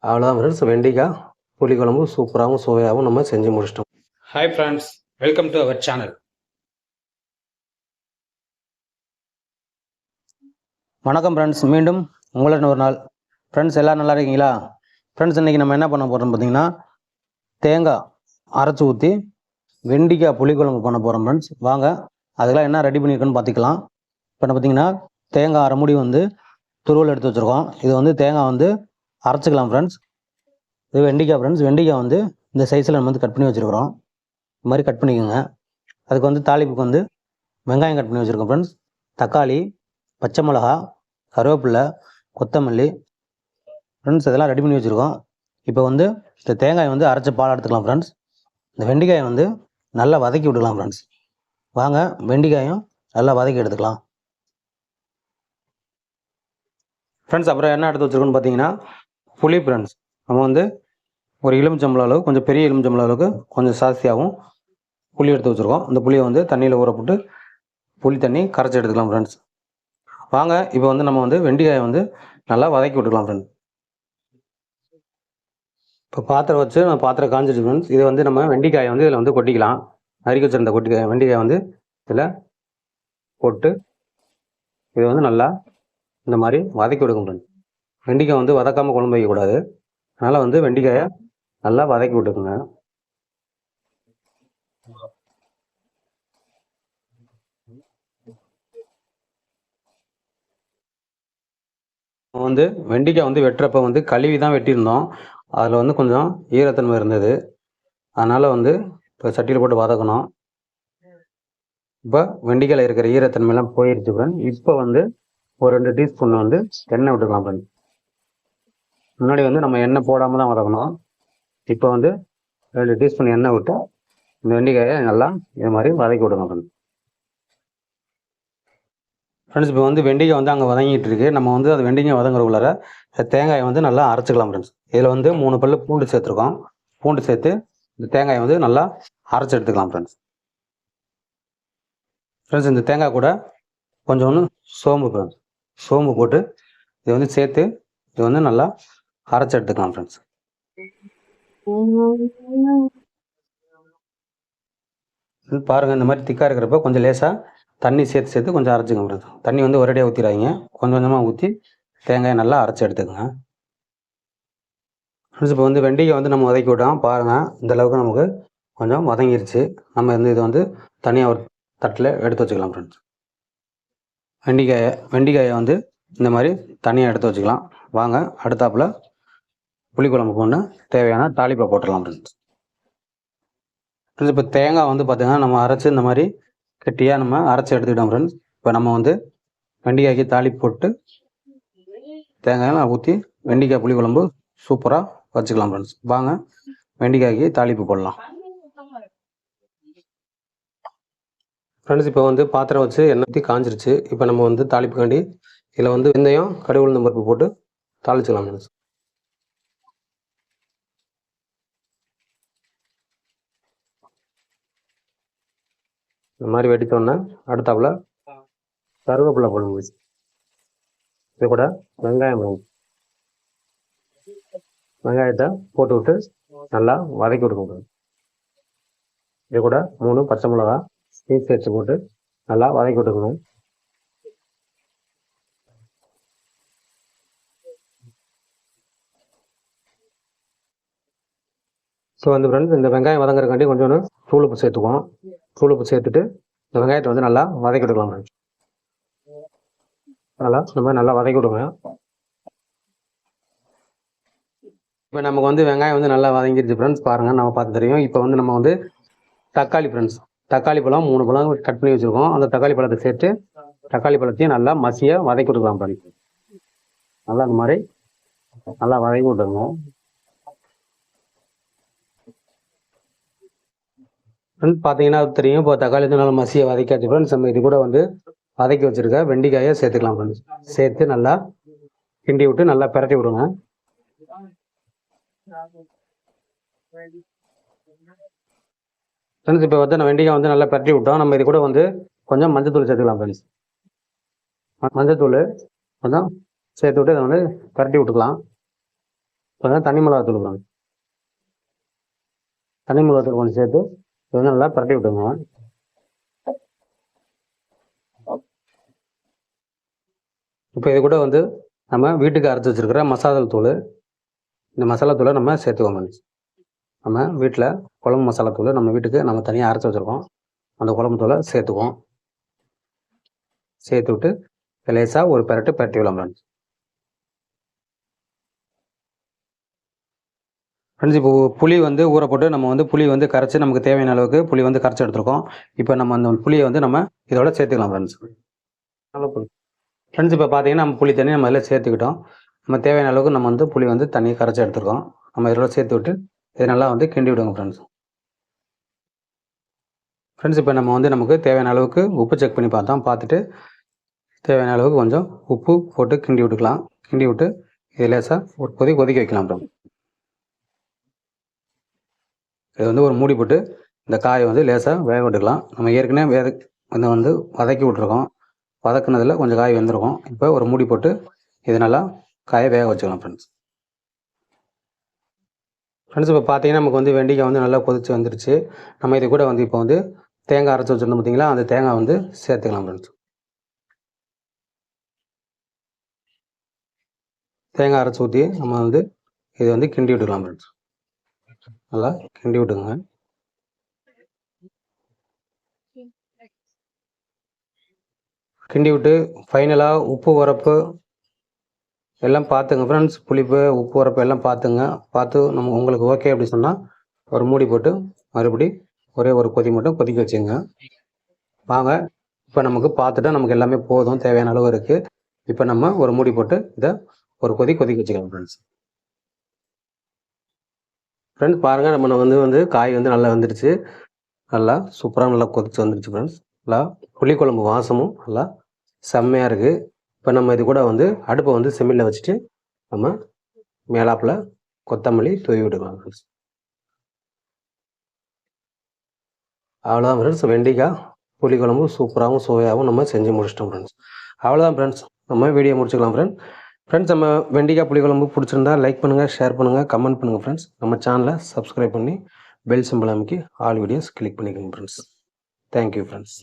அவ்வளோதான் ஃப்ரெண்ட்ஸ், வெண்டிக்காய் புளிக்குழம்பு சூப்பராகவும் சுவையாகவும் நம்ம செஞ்சு முடிச்சிட்டோம். Hi friends, welcome to our channel. வணக்கம் ஃப்ரெண்ட்ஸ், மீண்டும் உங்களுடன் ஒரு நாள். ஃப்ரெண்ட்ஸ் எல்லோரும் நல்லா இருக்கீங்களா? ஃப்ரெண்ட்ஸ் இன்றைக்கி நம்ம என்ன பண்ண போகிறோம் பார்த்தீங்கன்னா, தேங்காய் அரைச்சி ஊற்றி வெண்டிக்காய் புளிக்குழம்பு பண்ண போகிறோம் ஃப்ரெண்ட்ஸ். வாங்க அதுக்கெல்லாம் என்ன ரெடி பண்ணியிருக்கோன்னு பார்த்துக்கலாம். இப்போ பார்த்தீங்கன்னா தேங்காய் அரை மூடி துருவல் எடுத்து வச்சுருக்கோம். இது தேங்காய் அரைச்சிக்கலாம் ஃப்ரெண்ட்ஸ். இது வெண்டிக்காய் ஃப்ரெண்ட்ஸ். வெண்டிக்காய் இந்த சைஸில் நம்ம கட் பண்ணி வச்சுருக்கிறோம். இது மாதிரி கட் பண்ணிக்கோங்க. அதுக்கு தாளிப்புக்கு வெங்காயம் கட் பண்ணி வச்சுருக்கோம் ஃப்ரெண்ட்ஸ். தக்காளி, பச்சை மிளகா, கருவேப்பிலை, கொத்தமல்லி ஃப்ரெண்ட்ஸ் இதெல்லாம் ரெடி பண்ணி வச்சுருக்கோம். இப்போ இந்த தேங்காயை அரைச்சி பால் எடுத்துக்கலாம் ஃப்ரெண்ட்ஸ். இந்த வெண்டிக்காயை நல்லா வதக்கி விட்டுக்கலாம் ஃப்ரெண்ட்ஸ். வாங்க வெண்டிக்காயும் நல்லா வதக்கி எடுத்துக்கலாம் ஃப்ரெண்ட்ஸ். அப்புறம் என்ன எடுத்து வச்சுருக்கோன்னு பார்த்தீங்கன்னா புளி ஃப்ரெண்ட்ஸ். நம்ம ஒரு எலுமிச்சம்பழம் அளவு, கொஞ்சம் பெரிய எலுமிச்சம்பழம் அளவுக்கு கொஞ்சம் ஜாஸ்தியாகவும் புளி எடுத்து வச்சுருக்கோம். இந்த புளியை தண்ணியில் ஊற போட்டு புளி தண்ணி கரைச்சி எடுத்துக்கலாம் ஃப்ரெண்ட்ஸ். வாங்க இப்போ நம்ம வெண்டிக்காயை நல்லா வதக்கி விட்டுக்கலாம் ஃப்ரெண்ட்ஸ். இப்போ பாத்திரம் வச்சு பாத்திரம் காஞ்சிடுச்சு ஃப்ரெண்ட்ஸ். இதை நம்ம வெண்டிக்காயை இதில் கொட்டிக்கலாம். நறுக்கி வச்சிருந்த வெண்டிக்காயை இதில் போட்டு இதை நல்லா இந்த மாதிரி வதக்கி விடுங்க ஃப்ரெண்ட்ஸ். வெண்டிக்காய் வதக்காமல் குழம்பு வைக்கக்கூடாது. அதனால் வெண்டிக்காயை நல்லா வதக்கி விட்டுக்குங்க. வெண்டிக்காய் வெட்டுறப்ப கழுவி தான் வெட்டியிருந்தோம். அதில் கொஞ்சம் ஈரத்தன்மை இருந்தது. அதனால் இப்போ சட்டியில் போட்டு வதக்கணும். இப்போ வெண்டிக்காயில் இருக்கிற ஈரத்தன்மையெல்லாம் போயிடுச்சு ஃப்ரெண்ட். இப்போ ஒரு 2 டீஸ்பூன் எண்ணெய் விட்டுக்கலாம் ஃப்ரெண்ட். முன்னாடி நம்ம எண்ணெய் போடாமல் தான் வதக்கணும். இப்போ 2 டீஸ்பூன் எண்ணெய் விட்டு இந்த வெண்டிக்காயை நல்லா இது மாதிரி வதக்கி விடுங்க ஃப்ரெண்ட். ஃப்ரெண்ட்ஸ் இப்போ வெண்டிக்காய் அங்கே வதங்கிட்டு இருக்கு. நம்ம அது வெண்டிக்காய் வதங்குறக்குள்ளார தேங்காயை நல்லா அரைச்சிக்கலாம் ஃப்ரெண்ட்ஸ். இதில் 3 பல்லு பூண்டு சேர்த்துருக்கோம். பூண்டு சேர்த்து இந்த தேங்காயை நல்லா அரைச்சி எடுத்துக்கலாம் ஃப்ரெண்ட்ஸ். ஃப்ரெண்ட்ஸ் இந்த தேங்காய் கூட கொஞ்சம் சோம்பு ஃப்ரெண்ட்ஸ். சோம்பு போட்டு இது சேர்த்து இது நல்லா அரைச்சி எடுத்துக்கலாம் ஃப்ரெண்ட்ஸ். பாருங்கள், இந்த மாதிரி திக்காக இருக்கிறப்ப கொஞ்சம் லேசாக தண்ணி சேர்த்து கொஞ்சம் அரைச்சிங்க ஃப்ரெண்ட்ஸ். தண்ணி ஒரேடியாக ஊற்றிடாதீங்க. கொஞ்சம் கொஞ்சமாக ஊற்றி தேங்காயை நல்லா அரைச்சி எடுத்துக்கோங்க ஃப்ரெண்ட்ஸ். இப்போ வெண்டிக்காய் நம்ம வதக்கி விட்டோம். பாருங்கள், இந்த அளவுக்கு நமக்கு கொஞ்சம் வதங்கிருச்சு. நம்ம இதை தனியாக ஒரு தட்டில் எடுத்து வச்சுக்கலாம் ஃப்ரெண்ட்ஸ். வெண்டிக்காயை இந்த மாதிரி தனியாக எடுத்து வச்சுக்கலாம். வாங்க அடுத்தாப்பில் புளிக்குழம்புக்கு ஒன்று தேவையான தாளிப்பை போட்டுடலாம் ஃப்ரெண்ட்ஸ். இப்போ தேங்காய் பார்த்திங்கன்னா நம்ம அரைச்சி இந்த மாதிரி கெட்டியாக நம்ம அரைச்சி எடுத்துக்கிட்டோம் ஃப்ரெண்ட்ஸ். இப்போ நம்ம வெண்டிக்காய்க்கு தாளிப்பு போட்டு தேங்காயெல்லாம் ஊற்றி வெண்டிக்காய் புளிக்குழம்பு சூப்பராக வச்சுக்கலாம் ஃப்ரெண்ட்ஸ். வாங்க வெண்டிக்காய்க்கு தாளிப்பு போடலாம் ஃப்ரெண்ட்ஸ். இப்போ பாத்திரம் வச்சு எண்ணெய் ஊற்றி காஞ்சிருச்சு. இப்போ நம்ம தாளிப்புக்காண்டி இதில் வெந்தயம், கடுகு, உளுந்தம் பருப்பு போட்டு தாளிச்சுக்கலாம் ஃப்ரெண்ட்ஸ். இந்த மாதிரி வெடித்தோன்னே அடுத்தாப்புல கருவேப்பிலை போடுங்க. இது கூட வெங்காயத்தை போட்டு விட்டு நல்லா வதக்கி விடுங்க. இது கூட 3 பச்சை மிளகா சேர்த்து போட்டு நல்லா வதக்கி விட்டுக்கணும். ஸோ ஃப்ரெண்ட்ஸ் இந்த வெங்காயம் வதங்குறதுக்காண்டி கொஞ்சம் தூளுப்பு சேர்த்துக்குவோம். தூளுப்பு சேர்த்துட்டு இந்த வெங்காயத்தை நல்லா வதக்கி விட்டுக்கலாம் ஃப்ரெண்ட்ஸ். நல்லா வதக்கி விடுங்க. இப்போ நமக்கு வெங்காயம் நல்லா வதங்கிடுச்சு ஃப்ரெண்ட்ஸ். பாருங்கள், நம்ம பார்த்து தெரியும். இப்போ நம்ம தக்காளி ஃப்ரெண்ட்ஸ். தக்காளி பழம் 3 பழம் கட் பண்ணி வச்சுருக்கோம். அந்த தக்காளி பழத்தை சேர்த்து தக்காளி பழத்தையும் நல்லா மசிய வதக்கி விட்டுக்கலாம் ஃப்ரெண்ட்ஸ். நல்லா இந்த மாதிரி நல்லா வதக்கி விட்டுருங்க. ஃப்ரெண்ட்ஸ் பார்த்தீங்கன்னா தெரியும். இப்போ தக்காளி நல்லா மசிய வதக்காச்சு ஃப்ரெண்ட்ஸ். நம்ம இது கூட வதக்கி வச்சுருக்க வெண்டிக்காயை சேர்த்துக்கலாம் ஃப்ரெண்ட்ஸ். சேர்த்து நல்லா கிண்டி விட்டு நல்லா பிரட்டி விடுங்க. ஃப்ரெண்ட்ஸ் இப்போ நான் வெண்டிக்காய் நல்லா பிரட்டி விட்டோம். நம்ம இது கூட கொஞ்சம் மஞ்சத்தூள் சேர்த்துக்கலாம் ஃப்ரெண்ட்ஸ். மஞ்சத்தூள் கொஞ்சம் சேர்த்து விட்டு இதை பிரட்டி விட்டுக்கலாம். இப்போ தான் தனி மிளகாத்தூள் போடுங்க. தனி மிளகாத்தூள் கொஞ்சம் சேர்த்து இது வந்து நல்லா பரட்டி விட்டுங்க. இப்போ இது கூட வந்து நம்ம வீட்டுக்கு அரைச்சி வச்சிருக்கிற மசாலா தூள், இந்த மசாலா தூளை நம்ம சேர்த்துக்கோங்க. நம்ம வீட்டில் குழம்பு மசாலா தூள் நம்ம வீட்டுக்கு நம்ம தனியாக அரைச்சி வச்சுருக்கோம். அந்த குழம்பு தூளை சேர்த்துக்குவோம். சேர்த்து விட்டு லேசாக ஒரு பெரட்டு பரட்டி விடலாம் ஃப்ரெண்ட்ஸ். ஃப்ரெண்ட்ஸ் இப்போ புளி வந்து ஊற போட்டு நம்ம வந்து புளி வந்து கரைச்சி நமக்கு தேவையான அளவுக்கு புளி வந்து கரைச்சி எடுத்துருக்கோம். இப்போ நம்ம அந்த புளியை வந்து நம்ம இதோட சேர்த்துக்கலாம் ஃப்ரெண்ட்ஸ். நல்லா புளி ஃப்ரெண்ட்ஸ் இப்போ பார்த்தீங்கன்னா நம்ம புளி தண்ணி நம்ம இதில் சேர்த்துக்கிட்டோம். நம்ம தேவையான அளவுக்கு நம்ம வந்து புளி வந்து தண்ணி கரைச்சி எடுத்துருக்கோம். நம்ம இதோட சேர்த்து விட்டு இதை நல்லா வந்து கிண்டி விடுங்க ஃப்ரெண்ட்ஸ். ஃப்ரெண்ட்ஸ் இப்போ நம்ம வந்து நமக்கு தேவையான அளவுக்கு உப்பு செக் பண்ணி பார்த்துட்டு தேவையான அளவுக்கு கொஞ்சம் உப்பு போட்டு கிண்டி விட்டுக்கலாம். கிண்டி விட்டு இது லேசாக ஒரு கொதிக்க வைக்கலாம் ஃப்ரெண்ட்ஸ். இது வந்து ஒரு மூடி போட்டு இந்த காயை வந்து லேசாக வேக விட்டுக்கலாம். நம்ம ஏற்கனவே வந்து வதக்கி விட்ருக்கோம். வதக்குனதில் கொஞ்சம் காய் வெந்திருக்கும். இப்போ ஒரு மூடி போட்டு இது நல்லா காயை வேக வச்சுக்கலாம் ஃப்ரெண்ட்ஸ். ஃப்ரெண்ட்ஸ் இப்போ பார்த்தீங்கன்னா நமக்கு வந்து வெண்டைக்காய் வந்து நல்லா கொதிச்சு வந்துருச்சு. நம்ம இது கூட வந்து இப்போ வந்து தேங்காய் அரைச்சி வச்சுருந்தோம் பார்த்தீங்களா, அந்த தேங்காய் வந்து சேர்த்துக்கலாம் ஃப்ரெண்ட்ஸ். தேங்காய் அரைச்சி ஊற்றி நம்ம வந்து இது வந்து கிண்டி விட்டுக்கலாம் ஃப்ரெண்ட்ஸ். நல்லா கிண்டி விட்டுங்க. கிண்டி விட்டு ஃபைனலாக உப்பு உரப்பு எல்லாம் பார்த்துங்க ஃப்ரெண்ட்ஸ். புளிப்பு உப்பு உரப்பு எல்லாம் பார்த்து நம்ம உங்களுக்கு ஓகே அப்படி சொன்னால் ஒரு மூடி போட்டு மறுபடி ஒரே ஒரு கொதி மட்டும் கொதிக்க வச்சுங்க. வாங்க இப்போ நமக்கு பார்த்துட்டா நமக்கு எல்லாமே போதும், தேவையான அளவு இருக்குது. இப்போ நம்ம ஒரு மூடி போட்டு இதை ஒரு கொதிக்க வச்சுக்கலாம் ஃப்ரெண்ட்ஸ். ஃப்ரெண்ட்ஸ் பாருங்கள், நம்ம வந்து காய் வந்து நல்லா வந்துடுச்சு. நல்லா சூப்பராக நல்லா கொதிச்சு வந்துடுச்சு ஃப்ரெண்ட்ஸ். நல்லா புளிக்குழம்பு வாசமும் நல்லா செம்மையாக இருக்குது. இப்போ நம்ம இது கூட வந்து அடுப்பை வந்து சிம்மில் வச்சுட்டு நம்ம மேலாப்பில் கொத்தமல்லி தூவி விட்டுக்கலாம் ஃப்ரெண்ட்ஸ். அவ்வளோதான் ஃப்ரெண்ட்ஸ், வெண்டைக்காய் புளிக்குழம்பு சூப்பராகவும் சுவையாகவும் நம்ம செஞ்சு முடிச்சிட்டோம் ஃப்ரெண்ட்ஸ். அவ்வளோதான் ஃப்ரெண்ட்ஸ், நம்ம வீடியோ முடிச்சுக்கலாம் ஃப்ரெண்ட்ஸ். நம்ம வெண்டைக்காய் புளிக்குழம்பு பிடிச்சிருந்தா லைக் பண்ணுங்கள், ஷேர் பண்ணுங்கள், கமெண்ட் பண்ணுங்கள் ஃப்ரெண்ட்ஸ். நம்ம சேனலை சப்ஸ்கிரைப் பண்ணி பெல் சிம்பிள் அமைக்கி ஆல் வீடியோஸ் கிளிக் பண்ணிக்கோங்க ஃப்ரெண்ட்ஸ். Thank you friends.